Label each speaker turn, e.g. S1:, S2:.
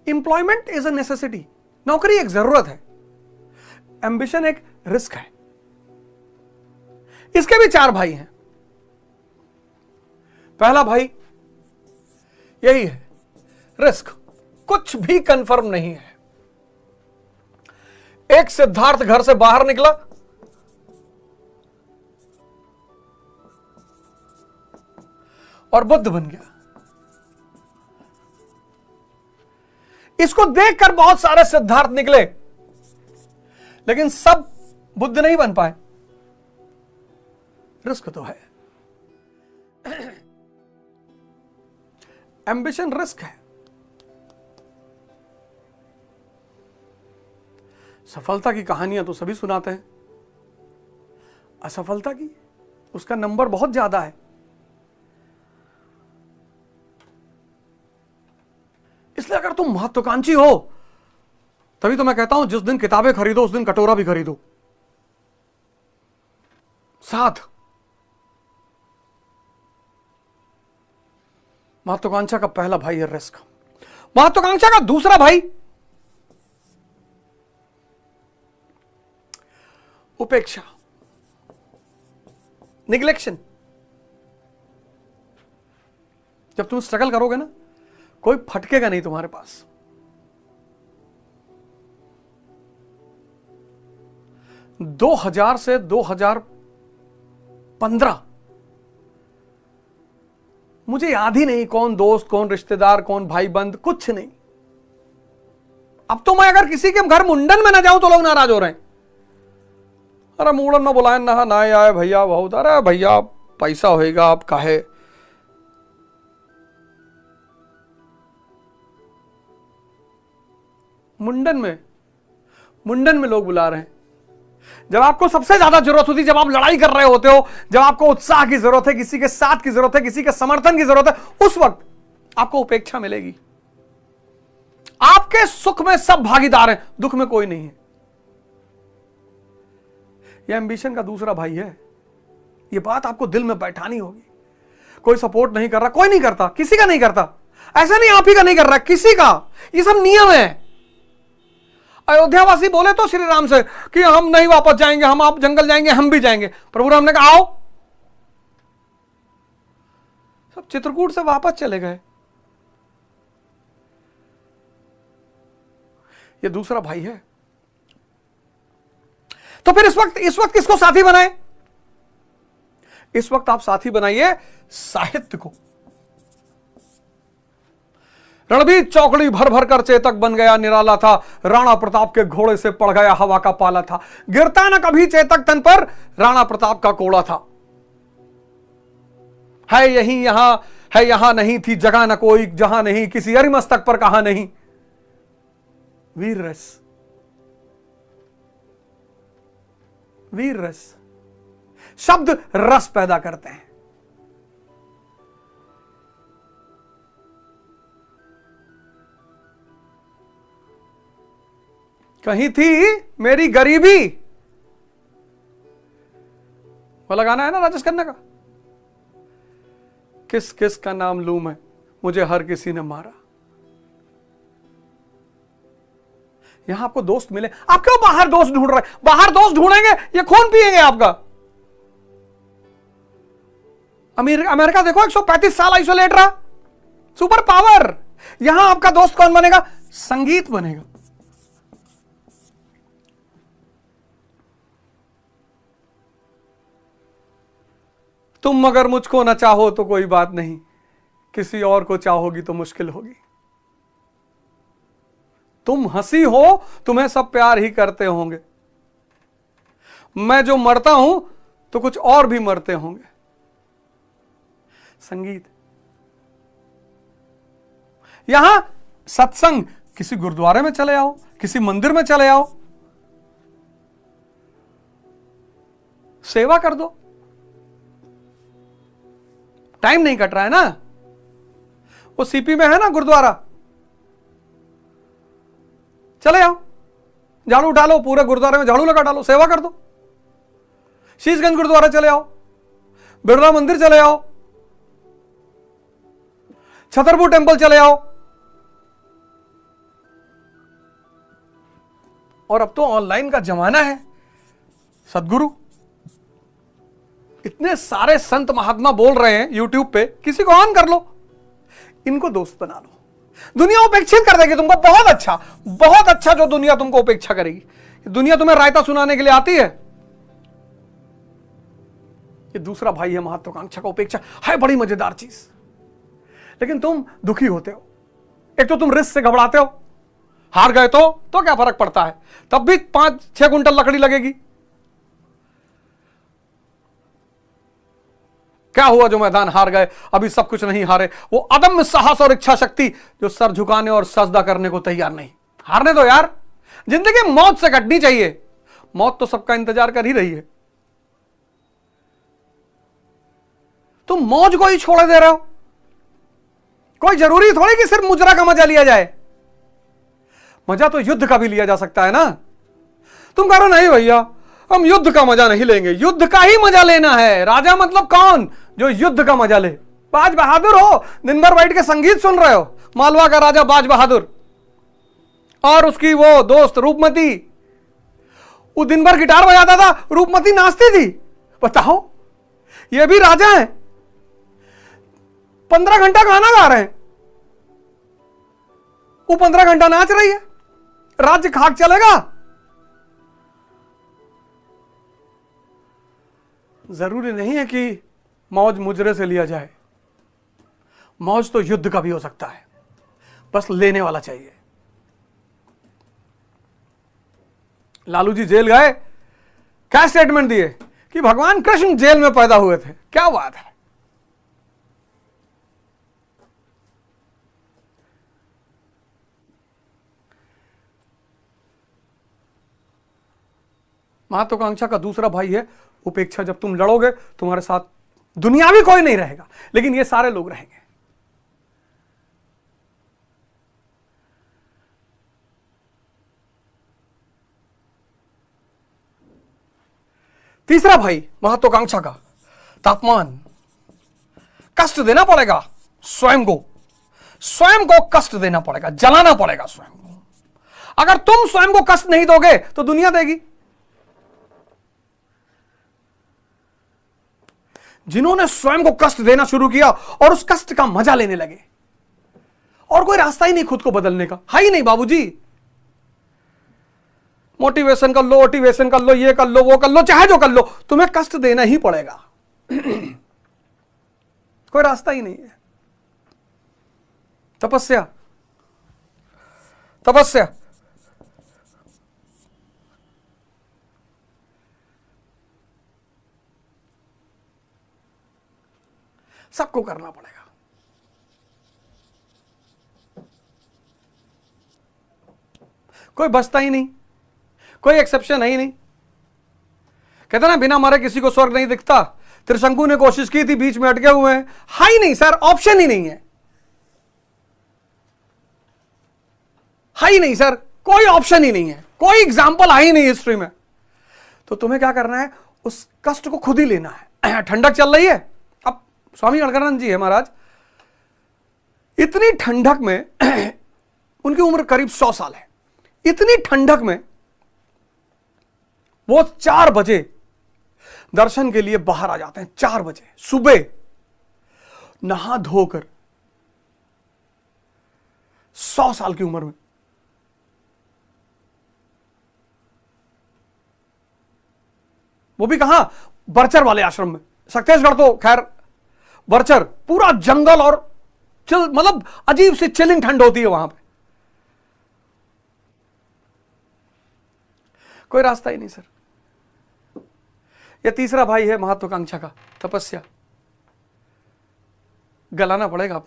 S1: Employment is a necessity, नौकरी एक जरूरत है, एम्बिशन एक रिस्क है। इसके भी 4 भाई हैं। पहला भाई यही है, रिस्क, कुछ भी कंफर्म नहीं है। एक सिद्धार्थ घर से बाहर निकला, और बुद्ध बन गया। इसको देखकर बहुत सारे सिद्धार्थ निकले, लेकिन सब बुद्ध नहीं बन पाए। रिस्क तो है, एम्बिशन रिस्क है। सफलता की कहानियां तो सभी सुनाते हैं, असफलता की उसका नंबर बहुत ज्यादा है। इसलिए अगर तुम महत्वाकांक्षी हो, तभी तो मैं कहता हूं जिस दिन किताबें खरीदो उस दिन कटोरा भी खरीदो साथ। महत्वाकांक्षा का पहला भाई है रिस्क। महत्वाकांक्षा का दूसरा भाई उपेक्षा, निग्लेक्शन। जब तुम स्ट्रगल करोगे ना, कोई फटकेगा नहीं तुम्हारे पास। दो 2000 से 2015 मुझे याद ही नहीं कौन दोस्त, कौन रिश्तेदार, कौन भाई बंद, कुछ नहीं। अब तो मैं अगर किसी के घर मुंडन में ना जाऊं तो लोग नाराज हो रहे हैं। अरे मुंडन में बुलाए ना आए भैया बहुत, अरे भैया पैसा होएगा आप काहे। मुंडन में लोग बुला रहे हैं। जब आपको सबसे ज्यादा जरूरत होती है, जब आप लड़ाई कर रहे होते हो, जब आपको उत्साह की जरूरत है, किसी के साथ की जरूरत है, किसी के समर्थन की जरूरत है, उस वक्त आपको उपेक्षा मिलेगी। आपके सुख में सब भागीदार हैं, दुख में कोई नहीं है। यह एम्बिशन का दूसरा भाई है। यह बात आपको दिल में बैठानी होगी। कोई सपोर्ट नहीं कर रहा, कोई नहीं करता, किसी का नहीं करता। ऐसा नहीं आप ही का नहीं कर रहा, किसी का। ये सब नियम है। अयोध्यावासी बोले तो श्री राम से कि हम नहीं वापस जाएंगे, हम आप जंगल जाएंगे, हम भी जाएंगे। प्रभु राम ने कहा आओ। सब चित्रकूट से वापस चले गए। ये दूसरा भाई है। तो फिर इस वक्त किसको साथी बनाए? इस वक्त आप साथी बनाइए साहित्य को। रणबीर चौकड़ी भर भर कर चेतक बन गया निराला था, राणा प्रताप के घोड़े से पड़ गया हवा का पाला था। गिरता न कभी चेतक तन पर, राणा प्रताप का कोड़ा था। है यही यहां, है यहां नहीं थी जगह न कोई, जहां नहीं किसी अरिमस्तक पर कहा नहीं। वीर रस, वीर रस। शब्द रस पैदा करते हैं। कहीं थी मेरी गरीबी, वो लगाना है ना राजेश खन्ना का। किस किस का नाम लूं मैं, मुझे हर किसी ने मारा। यहां आपको दोस्त मिले, आप क्यों बाहर दोस्त ढूंढ रहे हैं? बाहर दोस्त ढूंढेंगे ये खून पिएंगे आपका। अमेरिका देखो 135 साल आइसोलेट रहा, सुपर पावर। यहां आपका दोस्त कौन बनेगा? संगीत बनेगा। तुम अगर मुझको ना चाहो तो कोई बात नहीं, किसी और को चाहोगी तो मुश्किल होगी। तुम हंसी हो, तुम्हें सब प्यार ही करते होंगे। मैं जो मरता हूं तो कुछ और भी मरते होंगे। संगीत। यहां सत्संग, किसी गुरुद्वारे में चले आओ, किसी मंदिर में चले आओ, सेवा कर दो। टाइम नहीं कट रहा है ना। वो सीपी में है ना गुरुद्वारा, चले आओ, झाड़ू उठा लो, पूरे गुरुद्वारे में झाड़ू लगा डालो, सेवा कर दो। शीशगंज गुरुद्वारा चले आओ, बिरला मंदिर चले आओ, छतरपुर टेंपल चले आओ, और अब तो ऑनलाइन का जमाना है। सदगुरु, इतने सारे संत महात्मा बोल रहे हैं यूट्यूब पे, किसी को ऑन कर लो, इनको दोस्त बना लो, दुनिया उपेक्षित कर देगी तुमको। बहुत अच्छा जो दुनिया तुमको उपेक्षा करेगी। दुनिया तुम्हें रायता सुनाने के लिए आती है। ये दूसरा भाई है महत्वाकांक्षा का उपेक्षा, है बड़ी मजेदार चीज, लेकिन तुम दुखी होते हो। एक तो तुम रिस्क से घबराते हो, हार गए तो क्या फर्क पड़ता है, तब भी 5-6 कुंटल लकड़ी लगेगी। क्या हुआ जो मैदान हार गए, अभी सब कुछ नहीं हारे। वो अदम्य साहस और इच्छा शक्ति जो सर झुकाने और सजदा करने को तैयार नहीं। हारने दो यार, जिंदगी मौत से कटनी चाहिए। मौत तो सबका इंतजार कर ही रही है, तुम मौज को ही छोड़ दे रहे हो। कोई जरूरी थोड़ी कि सिर्फ मुजरा का मजा लिया जाए, मजा तो युद्ध का भी लिया जा सकता है ना। तुम कह रहे नहीं भैया हम युद्ध का मजा नहीं लेंगे, युद्ध का ही मजा लेना है। राजा मतलब कौन, जो युद्ध का मजा ले। बाज बहादुर हो, दिन भर बैठ के संगीत सुन रहे हो। मालवा का राजा बाज बहादुर और उसकी वो दोस्त रूपमती, वो दिन भर गिटार बजाता था, रूपमती नाचती थी। बताओ, ये भी राजा हैं, 15 घंटा गाना गा रहे हैं, वो 15 घंटा नाच रही है। राज्य खाक चलेगा? जरूरी नहीं है कि मौज मुजरे से लिया जाए, मौज तो युद्ध का भी हो सकता है, बस लेने वाला चाहिए। लालू जी जेल गए, क्या स्टेटमेंट दिए कि भगवान कृष्ण जेल में पैदा हुए थे। क्या बात है। महत्वाकांक्षा का दूसरा भाई है उपेक्षा। जब तुम लड़ोगे तुम्हारे साथ दुनियावी कोई नहीं रहेगा, लेकिन ये सारे लोग रहेंगे। तीसरा भाई महत्वाकांक्षा का तापमान। कष्ट देना पड़ेगा स्वयं को कष्ट देना पड़ेगा, जलाना पड़ेगा स्वयं को। अगर तुम स्वयं को कष्ट नहीं दोगे तो दुनिया देगी। जिन्होंने स्वयं को कष्ट देना शुरू किया और उस कष्ट का मजा लेने लगे, और कोई रास्ता ही नहीं खुद को बदलने का, है ही नहीं बाबूजी। मोटिवेशन कर लो, मोटिवेशन कर लो, ये कर लो, वो कर लो, चाहे जो कर लो, तुम्हें कष्ट देना ही पड़ेगा। कोई रास्ता ही नहीं है। तपस्या, तपस्या सबको करना पड़ेगा। कोई बचता ही नहीं, कोई एक्सेप्शन है ही नहीं। कहते ना बिना मरे किसी को स्वर्ग नहीं दिखता। त्रिशंकु ने कोशिश की थी, बीच में अटके हुए हैं। है ही नहीं सर, ऑप्शन ही नहीं है। है ही नहीं सर, कोई ऑप्शन ही नहीं है, कोई एग्जाम्पल है ही नहीं हिस्ट्री में। तो तुम्हें क्या करना है, उस कष्ट को खुद ही लेना है। ठंडक चल रही है, अब स्वामी गणकानंद जी है महाराज, इतनी ठंडक में उनकी उम्र करीब 100 साल है। इतनी ठंडक में वो 4 बजे दर्शन के लिए बाहर आ जाते हैं। 4 बजे सुबह नहा धोकर, 100 साल की उम्र में। वो भी कहां, बरचर वाले आश्रम में। छत्तीसगढ़ तो खैर बरचर पूरा जंगल और चिल, मतलब अजीब सी चिलिंग ठंड होती है वहां पे। कोई रास्ता ही नहीं सर। यह तीसरा भाई है महत्वाकांक्षा का, तपस्या। गलाना पड़ेगा।